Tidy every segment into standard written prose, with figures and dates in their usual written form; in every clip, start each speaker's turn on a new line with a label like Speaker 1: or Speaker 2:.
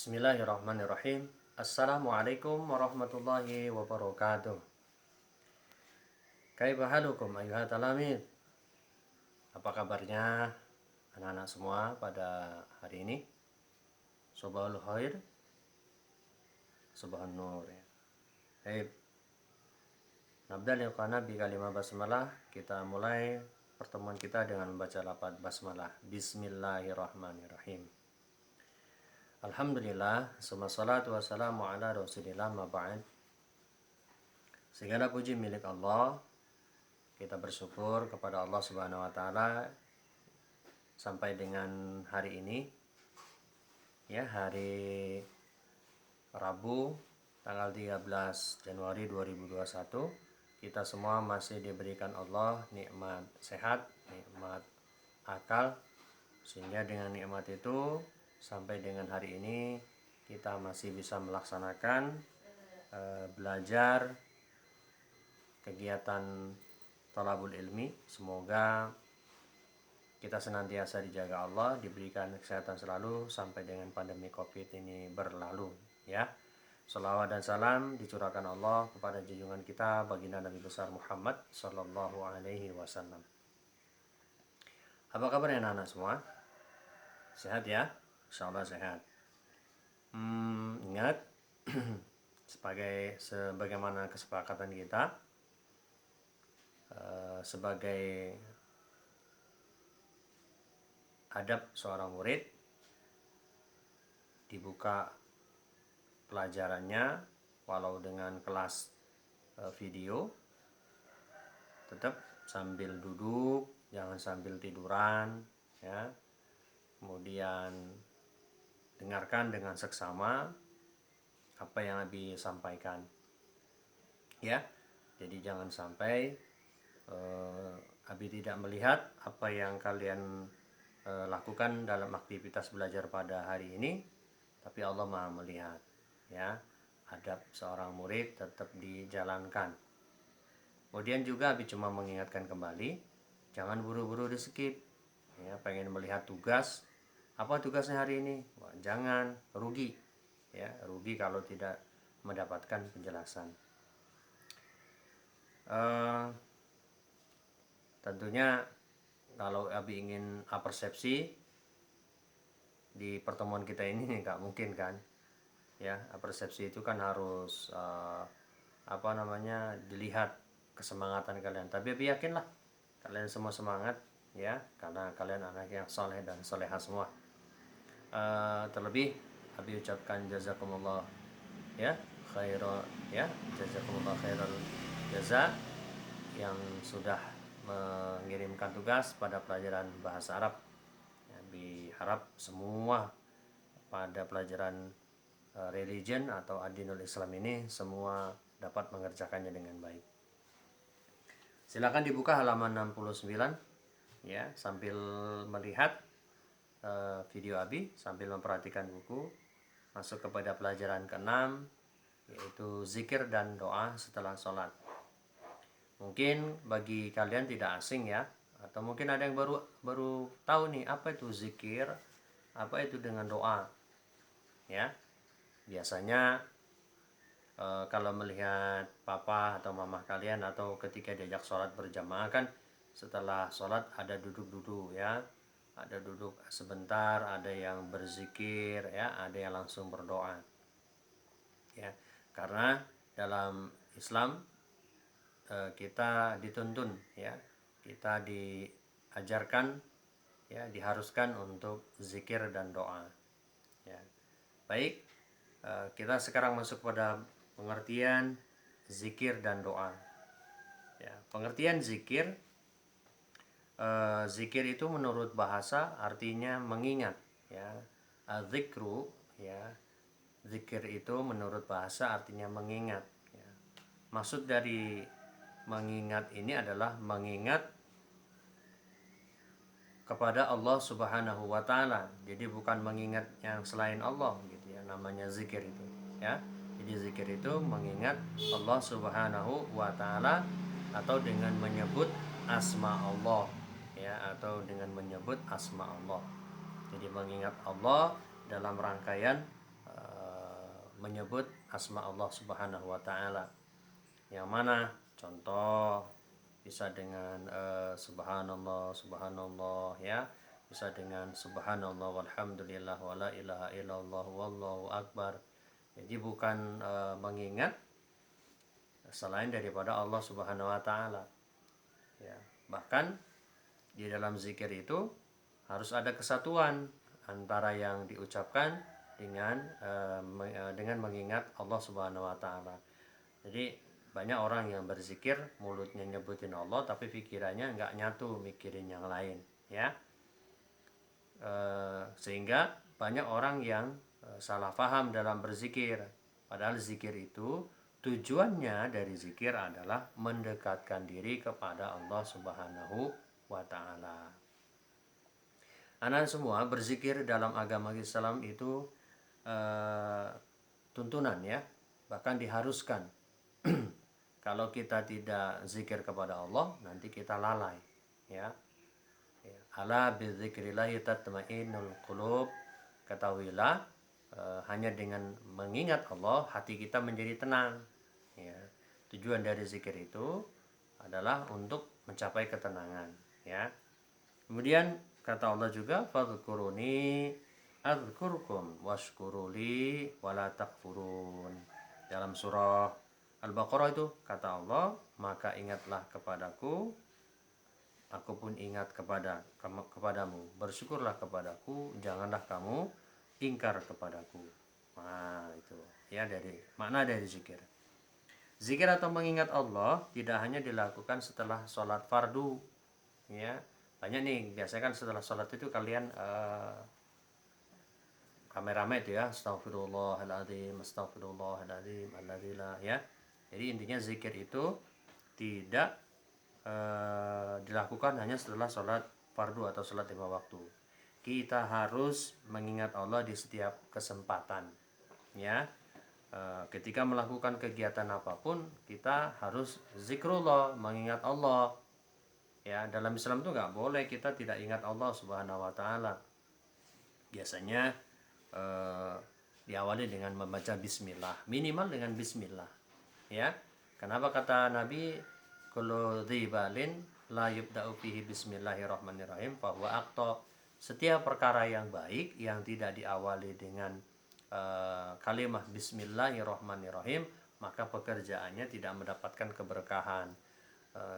Speaker 1: Bismillahirrahmanirrahim. Assalamualaikum warahmatullahi wabarakatuh. Kaifa halukum ayuhat talamid? Apa kabarnya anak-anak semua pada hari ini? Sobahul khair, Subhan nur ya. Baik. Nabda liqana bi kalimah basmalah. Kita mulai pertemuan kita dengan membaca lafaz basmalah. Bismillahirrahmanirrahim. Alhamdulillah, summa salatu wassalamu ala rasulillah ma ba'd. Segala puji milik Allah. Kita bersyukur kepada Allah Subhanahu wa taala sampai dengan hari ini. Ya, hari Rabu tanggal 13 Januari 2021. Kita semua masih diberikan Allah nikmat sehat, nikmat akal, sehingga dengan nikmat itu sampai dengan hari ini kita masih bisa melaksanakan belajar kegiatan thalabul ilmi. Semoga kita senantiasa dijaga Allah, diberikan kesehatan selalu sampai dengan pandemi Covid ini berlalu ya. Salawat dan salam dicurahkan Allah kepada junjungan kita baginda Nabi besar Muhammad sallallahu alaihi wasallam. Apa kabar ya anak-anak semua? Sehat ya? Insyaallah sehat. Ingat sebagaimana kesepakatan kita sebagai adab seorang murid, dibuka pelajarannya walau dengan kelas video, tetap sambil duduk, jangan sambil tiduran ya. Kemudian dengarkan dengan seksama apa yang Abi sampaikan ya. Jadi jangan sampai Abi tidak melihat apa yang kalian lakukan dalam aktivitas belajar pada hari ini, tapi Allah Maha melihat ya. Adab seorang murid tetap dijalankan. Kemudian juga Abi cuma mengingatkan kembali, jangan buru-buru di skip ya. Pengen melihat tugas, apa tugasnya hari ini? Wah, jangan, rugi ya, rugi kalau tidak mendapatkan penjelasan. Tentunya kalau Abi ingin apersepsi di pertemuan kita ini nggak mungkin kan ya. Apersepsi itu kan harus dilihat kesemangatan kalian. Tapi Abi yakinlah kalian semua semangat ya, karena kalian anak yang soleh dan soleha semua. Terlebih Abi ucapkan jazakumullah ya khairan ya, jazakumullah khairal jaza yang sudah mengirimkan tugas pada pelajaran bahasa Arab. Abi harap semua pada pelajaran religion atau adinul Islam ini semua dapat mengerjakannya dengan baik. Silakan dibuka halaman 69 ya, sambil melihat video Abi, sambil memperhatikan buku. Masuk kepada pelajaran ke-6, yaitu zikir dan doa setelah sholat. Mungkin bagi kalian tidak asing ya, atau mungkin ada yang baru tahu nih apa itu zikir, apa itu dengan doa ya. Biasanya kalau melihat papa atau mama kalian atau ketika diajak sholat berjamaah kan, setelah sholat ada duduk-duduk ya, ada duduk sebentar, ada yang berzikir ya, ada yang langsung berdoa ya. Karena dalam Islam kita dituntun ya, kita diajarkan ya, diharuskan untuk zikir dan doa ya. Baik, kita sekarang masuk pada pengertian zikir dan doa ya. Pengertian zikir, zikir itu menurut bahasa artinya mengingat ya. Zikru ya, zikir itu menurut bahasa artinya mengingat ya. Maksud dari mengingat ini adalah mengingat kepada Allah Subhanahu wa taala. Jadi bukan mengingat yang selain Allah gitu ya, namanya zikir itu ya. Jadi zikir itu mengingat Allah Subhanahu wa taala atau dengan menyebut asma Allah ya, atau dengan menyebut asma Allah. Jadi mengingat Allah dalam rangkaian menyebut asma Allah Subhanahu wa taala. Yang mana contoh bisa dengan subhanallah subhanallah ya, bisa dengan subhanallah walhamdulillah wala ilaha illallah wallahu akbar. Jadi bukan mengingat selain daripada Allah Subhanahu wa taala. Ya, bahkan di dalam zikir itu harus ada kesatuan antara yang diucapkan dengan mengingat Allah Subhanahu wa taala. Jadi banyak orang yang berzikir mulutnya nyebutin Allah tapi pikirannya nggak nyatu mikirin yang lain ya. Sehingga banyak orang yang salah paham dalam berzikir, padahal zikir itu tujuannya dari zikir adalah mendekatkan diri kepada Allah Subhanahu wa taala. Anak semua, berzikir dalam agama Islam itu tuntunan ya, bahkan diharuskan. Kalau kita tidak zikir kepada Allah, nanti kita lalai ya. Ala bidzikrillahi tatmainnul qulub. Ketahuilah hanya dengan mengingat Allah hati kita menjadi tenang ya. Tujuan dari zikir itu adalah untuk mencapai ketenangan ya. Kemudian kata Allah juga fadhkuruni adzkurkum washkuruli wala takfurun. Dalam surah Al-Baqarah itu kata Allah, maka ingatlah kepadaku, aku pun ingat kepadamu. Bersyukurlah kepadaku, janganlah kamu ingkar kepadaku. Nah, itu ya dari makna dari zikir. Zikir atau mengingat Allah tidak hanya dilakukan setelah sholat fardu. Ya, banyak nih biasanya kan setelah sholat itu kalian rame-rame itu ya, astagfirullahaladzim, astagfirullahaladzim, alhamdulillah ya. Jadi intinya zikir itu tidak dilakukan hanya setelah sholat fardu atau sholat 5 waktu. Kita harus mengingat Allah di setiap kesempatan ya. Ketika melakukan kegiatan apapun kita harus zikrullah, mengingat Allah ya. Dalam Islam itu nggak boleh kita tidak ingat Allah Subhanahu wa taala. Biasanya diawali dengan membaca bismillah, minimal dengan bismillah ya. Kenapa kata Nabi kullu dzibalin la yubda'u fihi bismillahirrahmanirrahim fa huwa aqta. Setiap perkara yang baik yang tidak diawali dengan kalimat bismillahirrahmanirrahim maka pekerjaannya tidak mendapatkan keberkahan.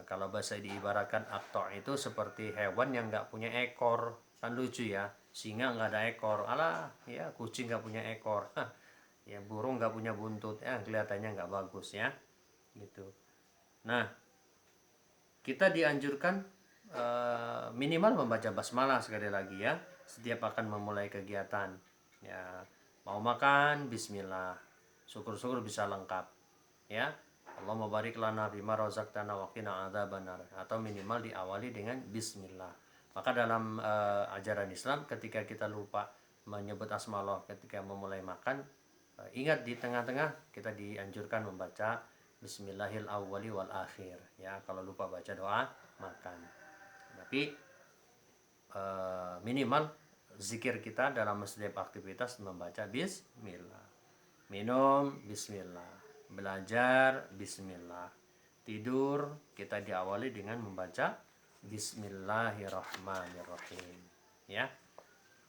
Speaker 1: Kalau bahasa diibaratkan aqta itu seperti hewan yang nggak punya ekor, kan lucu ya, singa nggak ada ekor, alah ya, kucing nggak punya ekor, ya burung nggak punya buntut, ya kelihatannya nggak bagus ya gitu. Nah, kita dianjurkan minimal membaca basmalah sekali lagi ya setiap akan memulai kegiatan ya. Mau makan bismillah, syukur-syukur bisa lengkap ya. Allahumma barik lana bima razaqtana wa qina adzabannar, atau minimal diawali dengan bismillah. Maka dalam ajaran Islam ketika kita lupa menyebut asma Allah ketika memulai makan, ingat di tengah-tengah kita dianjurkan membaca bismillahil awwali wal akhir ya, kalau lupa baca doa makan. Tapi minimal zikir kita dalam setiap aktivitas membaca bismillah. Minum bismillah, belajar bismillah, tidur kita diawali dengan membaca bismillahirrahmanirrahim ya.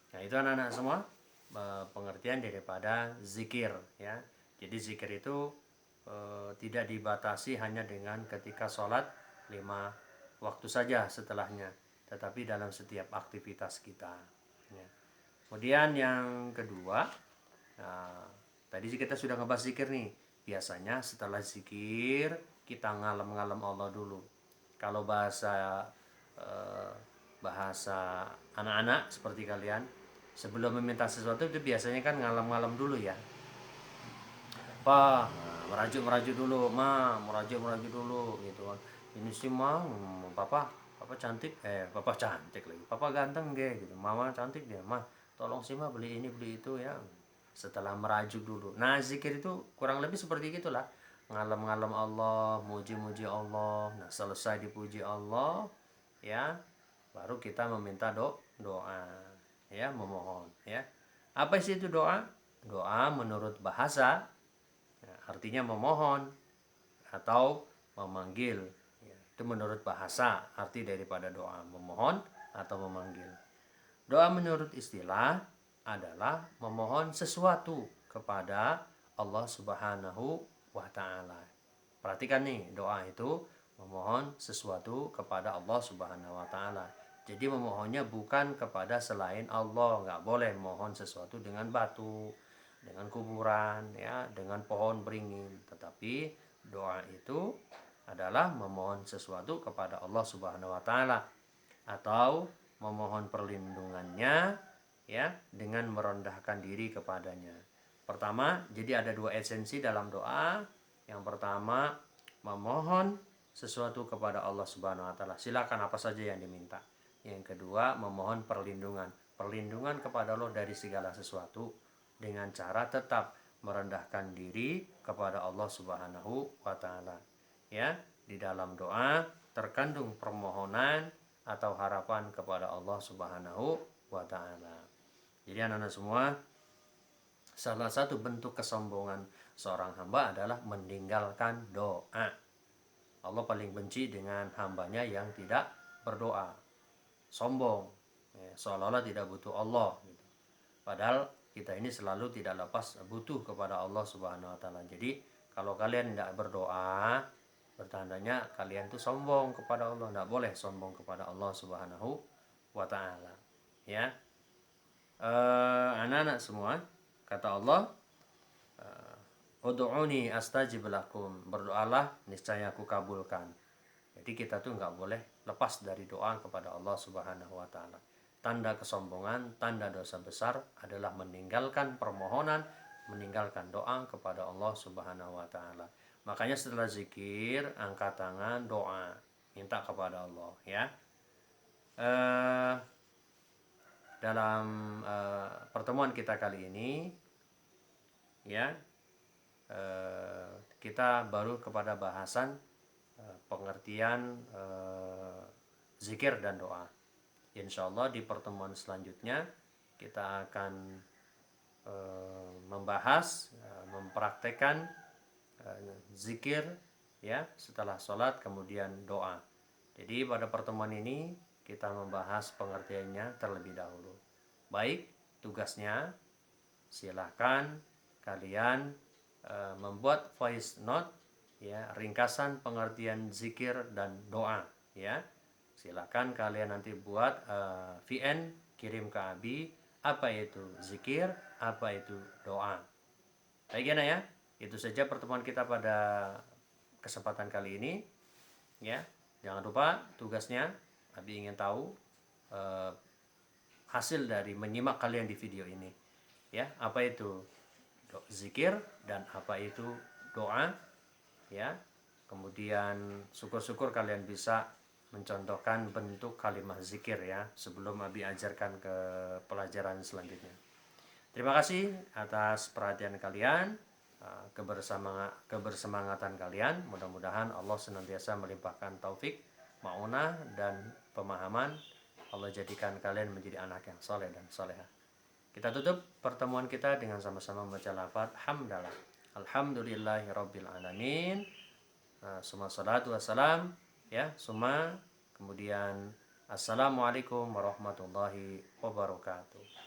Speaker 1: Nah, itu anak-anak semua pengertian daripada zikir ya. Jadi zikir itu tidak dibatasi hanya dengan ketika sholat 5 waktu saja setelahnya, tetapi dalam setiap aktivitas kita ya. Kemudian yang kedua, nah, tadi kita sudah ngebahas zikir nih. Biasanya setelah zikir kita ngalem-ngalem Allah dulu. Kalau bahasa anak-anak seperti kalian, sebelum meminta sesuatu itu biasanya kan ngalem-ngalem dulu ya. Pak, merajuk dulu, ma, merajuk dulu gitu kan. Ini sih mah, papa cantik, papa cantik lagi, papa ganteng ge gitu, mama cantik dia, mah tolong sih mah beli ini beli itu ya. Setelah merajuk dulu, nah zikir itu kurang lebih seperti gitulah, ngalem-ngalem Allah, muji-muji Allah. Nah selesai dipuji Allah ya, baru kita meminta doa ya, memohon ya. Apa sih itu doa? Doa menurut bahasa ya, artinya memohon atau memanggil. Ya, itu menurut bahasa arti daripada doa, memohon atau memanggil. Doa menurut istilah adalah memohon sesuatu kepada Allah Subhanahu wa taala. Perhatikan nih, doa itu memohon sesuatu kepada Allah Subhanahu wa taala. Jadi memohonnya bukan kepada selain Allah, nggak boleh mohon sesuatu dengan batu, dengan kuburan, ya, dengan pohon beringin. Tetapi doa itu adalah memohon sesuatu kepada Allah Subhanahu wa taala atau memohon perlindungannya, ya, dengan merendahkan diri kepadanya. Pertama, jadi ada dua esensi dalam doa. Yang pertama, memohon sesuatu kepada Allah Subhanahu wa taala. Silakan apa saja yang diminta. Yang kedua, memohon perlindungan. Perlindungan kepada Allah dari segala sesuatu dengan cara tetap merendahkan diri kepada Allah Subhanahu wa taala. Ya, di dalam doa terkandung permohonan atau harapan kepada Allah Subhanahu wa taala. Jadi anak-anak semua, salah satu bentuk kesombongan seorang hamba adalah meninggalkan doa. Allah paling benci dengan hambanya yang tidak berdoa, sombong, ya, seolah-olah tidak butuh Allah gitu. Padahal kita ini selalu tidak lepas butuh kepada Allah Subhanahu wa taala. Jadi kalau kalian tidak berdoa, bertandanya kalian tuh sombong kepada Allah. Tidak boleh sombong kepada Allah Subhanahu wa taala. Ya, anak-anak semua, kata Allah, ud'uni astajib lakum, berdoalah niscaya aku kabulkan. Jadi kita tuh nggak boleh lepas dari doa kepada Allah Subhanahu wa taala. Tanda kesombongan, tanda dosa besar adalah meninggalkan permohonan, meninggalkan doa kepada Allah Subhanahu wa taala. Makanya setelah zikir, angkat tangan, doa, minta kepada Allah, ya. Dalam pertemuan kita kali ini, ya, kita baru kepada bahasan pengertian zikir dan doa. Insya Allah di pertemuan selanjutnya kita akan membahas, mempraktekkan zikir, ya, setelah sholat kemudian doa. Jadi pada pertemuan ini kita membahas pengertiannya terlebih dahulu. Baik, tugasnya silakan kalian membuat voice note, ya, ringkasan pengertian zikir dan doa, ya. Silakan kalian nanti buat VN, kirim ke Abi apa itu zikir, apa itu doa. Baik ya, itu saja pertemuan kita pada kesempatan kali ini, ya. Jangan lupa tugasnya, Abi ingin tahu hasil dari menyimak kalian di video ini, ya, apa itu zikir dan apa itu doa, ya. Kemudian syukur-syukur kalian bisa mencontohkan bentuk kalimat zikir, ya, sebelum Abi ajarkan ke pelajaran selanjutnya. Terima kasih atas perhatian kalian, kebersemangatan kalian. Mudah-mudahan Allah senantiasa melimpahkan taufik, maunah dan pemahaman. Allah jadikan kalian menjadi anak yang soleh dan soleha. Kita tutup pertemuan kita dengan sama-sama membaca lafaz hamdalah. Alhamdulillahirabbil alamin. Summa salatu wassalam, ya, summa kemudian assalamualaikum warahmatullahi wabarakatuh.